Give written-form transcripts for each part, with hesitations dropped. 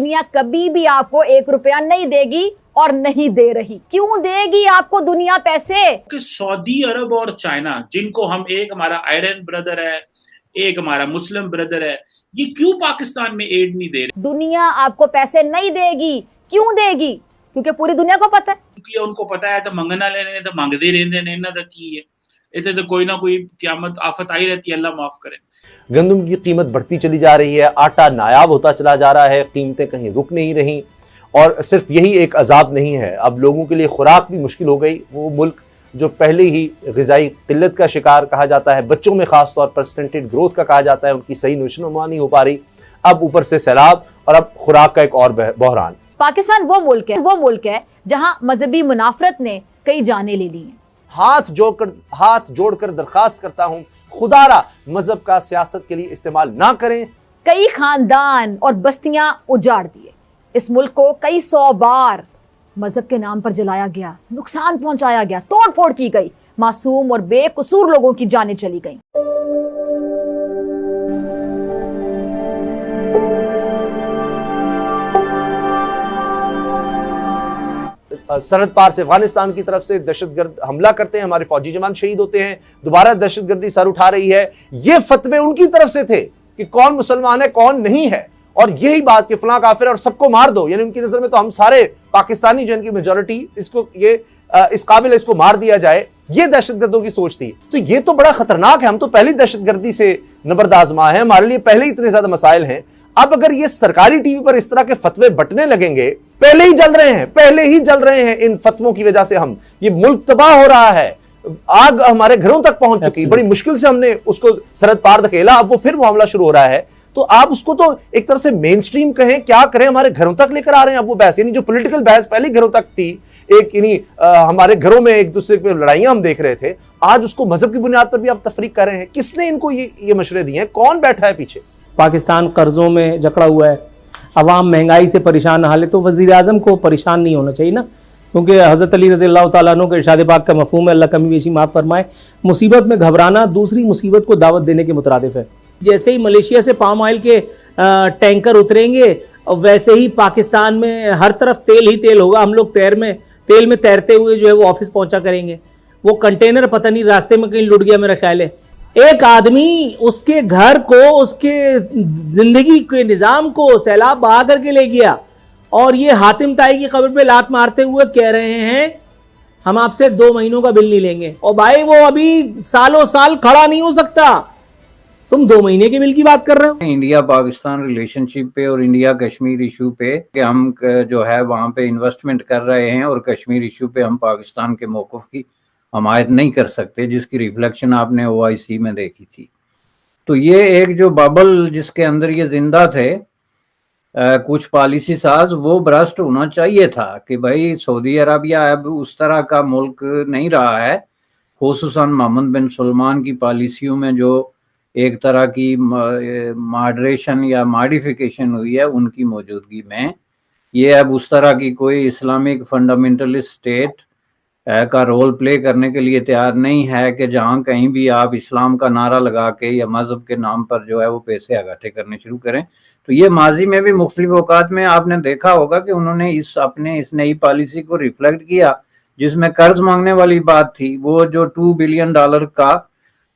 दुनिया कभी भी आपको 1 रुपया नहीं देगी और नहीं दे रही। क्यों देगी आपको दुनिया पैसे? कि सऊदी अरब और चाइना, जिनको हम, एक हमारा आयरन ब्रदर है, एक हमारा मुस्लिम ब्रदर है, ये क्यों पाकिस्तान में एड नहीं दे रहे? दुनिया आपको पैसे नहीं देगी। क्यों देगी? क्योंकि पूरी दुनिया को पता है। क्योंकि उनको पता है तो मंगना लेने तो मंगते रहते ने, इन्हां दा की है, इत्थे तो कोई ना कोई क़यामत आफत आई रहती है, अल्लाह माफ करे। गंदम की कीमत बढ़ती चली जा रही है, आटा नायाब होता चला जा रहा है, कीमतें कहीं रुक नहीं रही। और सिर्फ यही एक अजाब नहीं है, अब लोगों के लिए खुराक भी मुश्किल हो गई। वो मुल्क जो पहले ही ग़िज़ाई किल्लत का शिकार कहा जाता है, बच्चों में खास तौर पर स्टंटेड ग्रोथ का कहा जाता है, उनकी सही नशोनुमा नहीं हो पा रही, अब ऊपर से सैलाब और अब खुराक का एक और बहरान। पाकिस्तान वो मुल्क है जहां मजहबी मुनाफरत ने कई जानें ले ली हैं। हाथ जोड़कर दरखास्त करता हूं, खुदारा मजहब का सियासत के लिए इस्तेमाल ना करें। कई खानदान और बस्तियां उजाड़ दिए, इस मुल्क को कई 100 बार मजहब के नाम पर जलाया गया, नुकसान पहुंचाया गया, तोड़ फोड़ की गई, मासूम और बेकसूर लोगों की जानें चली गईं। सरहद पार से अफगानिस्तान की तरफ से दहशतगर्द हमला करते हैं, हमारे फौजी जवान शहीद होते हैं, दोबारा दहशतगर्दी सर उठा रही है। ये फतवे उनकी तरफ से थे कि कौन मुसलमान है कौन नहीं है, और यही बात कि फलां काफिर और सबको मार दो, यानी उनकी नजर में तो हम सारे पाकिस्तानी जो इनकी मेजॉरिटी इसको ये इस काबिल है, इसको मार दिया जाए, ये दहशतगर्दों की सोच थी। तो ये तो बड़ा खतरनाक है, हम तो पहले दहशतगर्दी से नबरदाजमा है, हमारे लिए पहले ही इतने ज्यादा मसाइल हैं। अब अगर ये सरकारी टीवी पर इस तरह के फतवे बटने लगेंगे, पहले ही जल रहे हैं इन फतवों की वजह से, हम ये मुल्क तबाह हो रहा है, आग हमारे घरों तक पहुंच चुकी, बड़ी मुश्किल से हमने उसको सरहद पार धकेला, अब वो फिर मामला शुरू हो रहा है। तो आप उसको तो एक तरह से मेन स्ट्रीम कहें, क्या करें, हमारे घरों तक लेकर आ रहे हैं। अब वो बहस नहीं, जो पॉलिटिकल बहस पहले घरों तक थी, एक इन्हीं हमारे घरों में एक दूसरे पे लड़ाइयां हम देख रहे थे, आज उसको मजहब की बुनियाद पर भी आप तफरीक कर रहे हैं। किसने इनको ये मशवरे दिए हैं? कौन बैठा है पीछे? पाकिस्तान कर्जों में जकड़ा हुआ है, अवाम महंगाई से परेशान हाल है, तो वज़ीर आज़म को परेशान नहीं होना चाहिए ना, क्योंकि हज़रत अली रज़ी अल्लाह तआला अन्हु के इरशाद पाक का मफ़हूम है, अल्लाह कमी बेशी माफ़ फरमाए, मुसीबत में घबराना दूसरी मुसीबत को दावत देने के मुतरादिफ है। जैसे ही मलेशिया से पाम ऑयल के टैंकर उतरेंगे, वैसे ही पाकिस्तान में हर तरफ तेल ही तेल होगा। हम लोग तेल में तैरते हुए जो है वो ऑफिस पहुंचा करेंगे, वो कंटेनर पता नहीं रास्ते में कहीं लुट गया, मेरा ख्याल है। एक आदमी उसके घर को, उसके जिंदगी के निज़ाम को सैलाब बहा करके ले गया, और ये हातिम ताई की कब्र पे लात मारते हुए कह रहे हैं हम आपसे 2 महीनों का बिल नहीं लेंगे। और भाई वो अभी सालों साल खड़ा नहीं हो सकता, तुम 2 महीने के बिल की बात कर रहे हो। इंडिया पाकिस्तान रिलेशनशिप पे और इंडिया कश्मीर इशू पे कि हम जो है वहाँ पे इन्वेस्टमेंट कर रहे हैं, और कश्मीर इशू पे हम पाकिस्तान के मौक़िफ़ की हमायत नहीं कर सकते, जिसकी रिफ्लेक्शन आपने OIC में देखी थी। तो ये एक जो बबल जिसके अंदर ये जिंदा थे कुछ पॉलिसी साज, वो ब्रस्ट होना चाहिए था कि भाई सऊदी अरबिया अब उस तरह का मुल्क नहीं रहा है, खुसूसन मोहम्मद बिन सलमान की पॉलिसियों में जो एक तरह की मॉडरेशन या मॉडिफिकेशन हुई है उनकी मौजूदगी में, ये अब उस तरह की कोई इस्लामिक फंडामेंटलिस्ट स्टेट का रोल प्ले करने के लिए तैयार नहीं है कि जहाँ कहीं भी आप इस्लाम का नारा लगा के या मज़हब के नाम पर जो है वो पैसे इकट्ठे करने शुरू करें। तो ये माजी में भी मुख्तलिफ औकात में आपने देखा होगा कि उन्होंने इस नई पॉलिसी को रिफ्लेक्ट किया, जिसमें कर्ज मांगने वाली बात थी। वो जो $2 बिलियन का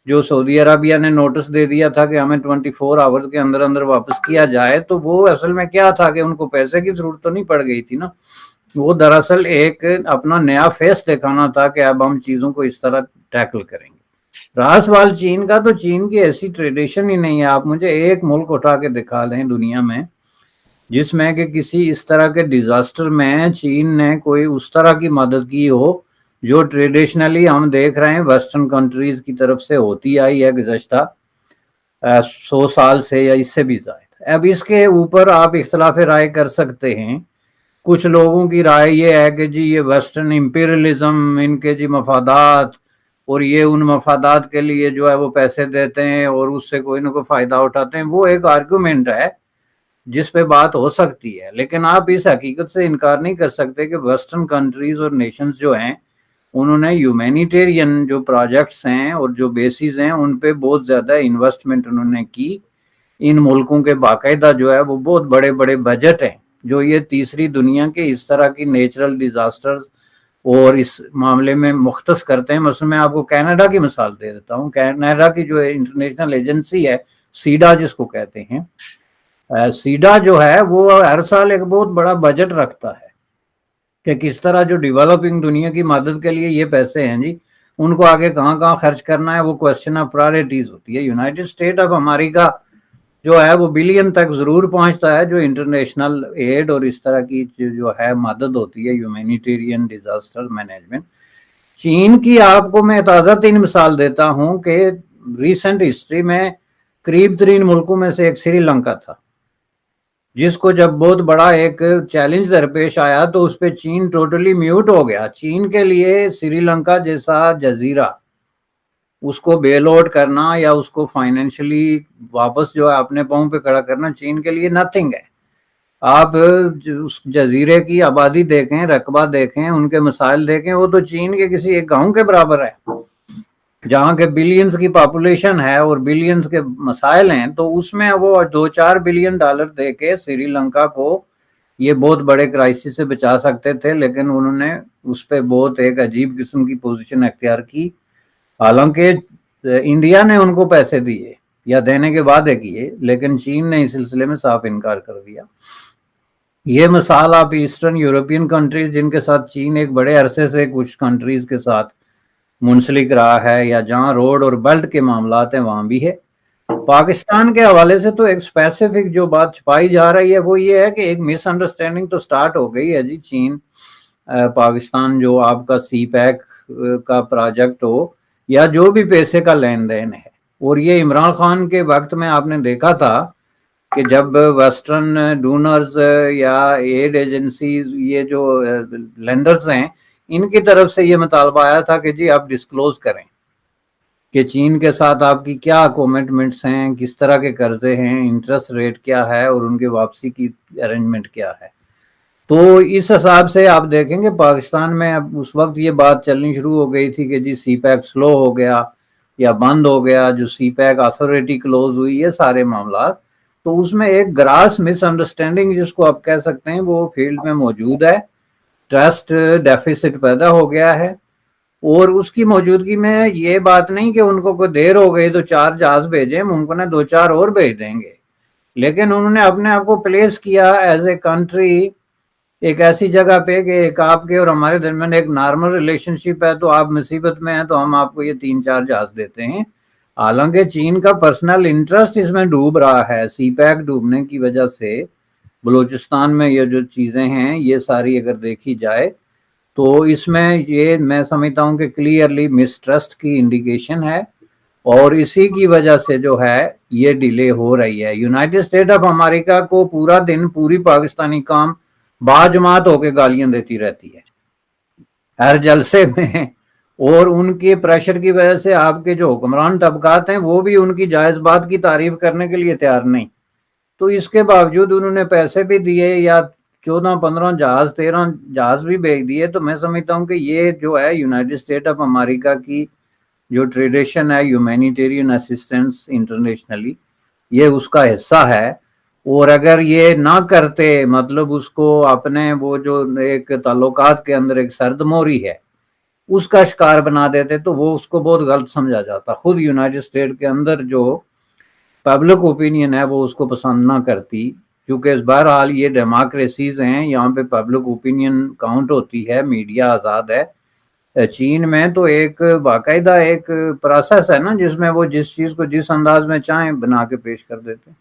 जो सऊदी अरबिया ने नोटिस दे दिया था कि हमें 24 आवर्स के अंदर अंदर वापस किया जाए, तो वो असल में क्या था कि उनको पैसे की जरूरत तो नहीं पड़ गई थी ना, वो दरअसल एक अपना नया फेस दिखाना था कि अब हम चीज़ों को इस तरह टैकल करेंगे। रहा सवाल चीन का, तो चीन की ऐसी ट्रेडिशन ही नहीं है। आप मुझे एक मुल्क उठा के दिखा दें दुनिया में जिसमें कि किसी इस तरह के डिजास्टर में चीन ने कोई उस तरह की मदद की हो जो ट्रेडिशनली हम देख रहे हैं वेस्टर्न कंट्रीज की तरफ से होती आई है गुज़श्ता 100 साल से या इससे भी ज़्यादा। अब इसके ऊपर आप इख्तलाफ राय कर सकते हैं। कुछ लोगों की राय ये है कि जी ये वेस्टर्न इंपीरियलिज्म, इनके जी मफादात, और ये उन मफादात के लिए जो है वो पैसे देते हैं और उससे कोई ना कोई फ़ायदा उठाते हैं। वो एक आर्गूमेंट है जिस पे बात हो सकती है, लेकिन आप इस हकीकत से इनकार नहीं कर सकते कि वेस्टर्न कंट्रीज़ और नेशंस जो हैं उन्होंने ह्यूमैनिटेरियन जो प्रोजेक्ट्स हैं और जो बेसिस हैं उन पे बहुत ज़्यादा इन्वेस्टमेंट उन्होंने की। इन मुल्कों के बाकायदा जो है वो बहुत बड़े बड़े बजट हैं جو یہ تیسری دنیا کے اس طرح کی نیچرل ڈیزاسٹرز اور اس معاملے میں مختص کرتے ہیں. مثلا میں آپ کو کینیڈا کی مثال دے دیتا ہوں. کینیڈا کی جو انٹرنیشنل ایجنسی ہے سیڈا جس کو کہتے ہیں, سیڈا جو ہے وہ ہر سال ایک بہت بڑا بجٹ رکھتا ہے کہ کس طرح جو ڈیولپنگ دنیا کی مدد کے لیے یہ پیسے ہیں جی ان کو آگے کہاں کہاں خرچ کرنا ہے, وہ کوشچن آف پرائرٹیز ہوتی ہے. یونائٹڈ اسٹیٹ آف امریکہ جو ہے وہ بلین تک ضرور پہنچتا ہے جو انٹرنیشنل ایڈ اور اس طرح کی جو ہے مدد ہوتی ہے ہیومینیٹیرین ڈیزاسٹر مینجمنٹ. چین کی آپ کو میں تازہ ترین مثال دیتا ہوں کہ ریسنٹ ہسٹری میں قریب ترین ملکوں میں سے ایک سری لنکا تھا, جس کو جب بہت بڑا ایک چیلنج درپیش آیا تو اس پہ چین ٹوٹلی میوٹ ہو گیا. چین کے لیے سری لنکا جیسا جزیرہ اس کو بیل آؤٹ کرنا یا اس کو فائنینشلی واپس جو ہے اپنے پاؤں پہ کھڑا کرنا چین کے لیے نتھنگ ہے. آپ اس جزیرے کی آبادی دیکھیں, رقبہ دیکھیں, ان کے مسائل دیکھیں, وہ تو چین کے کسی ایک گاؤں کے برابر ہے جہاں کے بلینز کی پاپولیشن ہے اور بلینز کے مسائل ہیں. تو اس میں وہ 2-4 بلین ڈالر دے کے سری لنکا کو یہ بہت بڑے کرائسس سے بچا سکتے تھے, لیکن انہوں نے اس پہ بہت ایک عجیب قسم کی پوزیشن اختیار کی. حالانکہ انڈیا نے ان کو پیسے دیے یا دینے کے وعدے کیے, لیکن چین نے اس سلسلے میں صاف انکار کر دیا. یہ مثال آپ ایسٹرن یورپین کنٹریز جن کے ساتھ چین ایک بڑے عرصے سے کچھ کنٹریز کے ساتھ منسلک رہا ہے یا جہاں روڈ اور بیلٹ کے معاملات ہیں وہاں بھی ہے. پاکستان کے حوالے سے تو ایک اسپیسیفک جو بات چھپائی جا رہی ہے وہ یہ ہے کہ ایک مس انڈرسٹینڈنگ تو سٹارٹ ہو گئی ہے جی. چین پاکستان جو آپ کا سی پیک کا پروجیکٹ ہو یا جو بھی پیسے کا لین دین ہے, اور یہ عمران خان کے وقت میں آپ نے دیکھا تھا کہ جب ویسٹرن ڈونرز یا ایڈ ایجنسیز یہ جو لینڈرز ہیں ان کی طرف سے یہ مطالبہ آیا تھا کہ جی آپ ڈسکلوز کریں کہ چین کے ساتھ آپ کی کیا کمٹمنٹس ہیں, کس طرح کے قرضے ہیں, انٹرسٹ ریٹ کیا ہے اور ان کی واپسی کی ارینجمنٹ کیا ہے. تو اس حساب سے آپ دیکھیں کہ پاکستان میں اب اس وقت یہ بات چلنی شروع ہو گئی تھی کہ جی سی پیک سلو ہو گیا یا بند ہو گیا, جو سی پیک اتھارٹی کلوز ہوئی, یہ سارے معاملات. تو اس میں ایک گراس مس انڈرسٹینڈنگ جس کو آپ کہہ سکتے ہیں وہ فیلڈ میں موجود ہے. ٹرسٹ ڈیفیسٹ پیدا ہو گیا ہے, اور اس کی موجودگی میں یہ بات نہیں کہ ان کو کوئی دیر ہو گئی تو 4 جہاز بھیجیں, ممکن ہے 2-4 اور بھیج دیں گے, لیکن انہوں نے اپنے آپ کو پلیس کیا ایز اے کنٹری ایک ایسی جگہ پہ کہ ایک آپ کے اور ہمارے درمیان ایک نارمل ریلیشن شپ ہے, تو آپ مصیبت میں ہیں تو ہم آپ کو یہ 3-4 جہاز دیتے ہیں. حالانکہ چین کا پرسنل انٹرسٹ اس میں ڈوب رہا ہے. سی پیک ڈوبنے کی وجہ سے بلوچستان میں یہ جو چیزیں ہیں یہ ساری اگر دیکھی جائے تو اس میں یہ میں سمجھتا ہوں کہ کلیئرلی مسٹرسٹ کی انڈیکیشن ہے, اور اسی کی وجہ سے جو ہے یہ ڈیلے ہو رہی ہے. یونائٹڈ اسٹیٹ آف امریکہ کو پورا دن پوری پاکستانی قوم باجماعت ہو کے گالیاں دیتی رہتی ہے ہر جلسے میں, اور ان کے پریشر کی وجہ سے آپ کے جو حکمران طبقات ہیں وہ بھی ان کی جائز بات کی تعریف کرنے کے لیے تیار نہیں. تو اس کے باوجود انہوں نے پیسے بھی دیے یا 14-15 جہاز 13 جہاز بھی بھیج دیے. تو میں سمجھتا ہوں کہ یہ جو ہے یونائٹڈ اسٹیٹ آف امریکہ کی جو ٹریڈیشن ہے ہیومینیٹیرین اسسٹنس انٹرنیشنلی, یہ اس کا حصہ ہے. اور اگر یہ نہ کرتے مطلب اس کو اپنے وہ جو ایک تعلقات کے اندر ایک سرد موری ہے اس کا شکار بنا دیتے تو وہ اس کو بہت غلط سمجھا جاتا. خود یونائٹڈ اسٹیٹ کے اندر جو پبلک اوپینین ہے وہ اس کو پسند نہ کرتی, کیونکہ بہرحال یہ ڈیموکریسیز ہیں, یہاں پہ پبلک اوپینین کاؤنٹ ہوتی ہے, میڈیا آزاد ہے. چین میں تو ایک باقاعدہ ایک پروسیس ہے نا جس میں وہ جس چیز کو جس انداز میں چاہیں بنا کے پیش کر دیتے ہیں.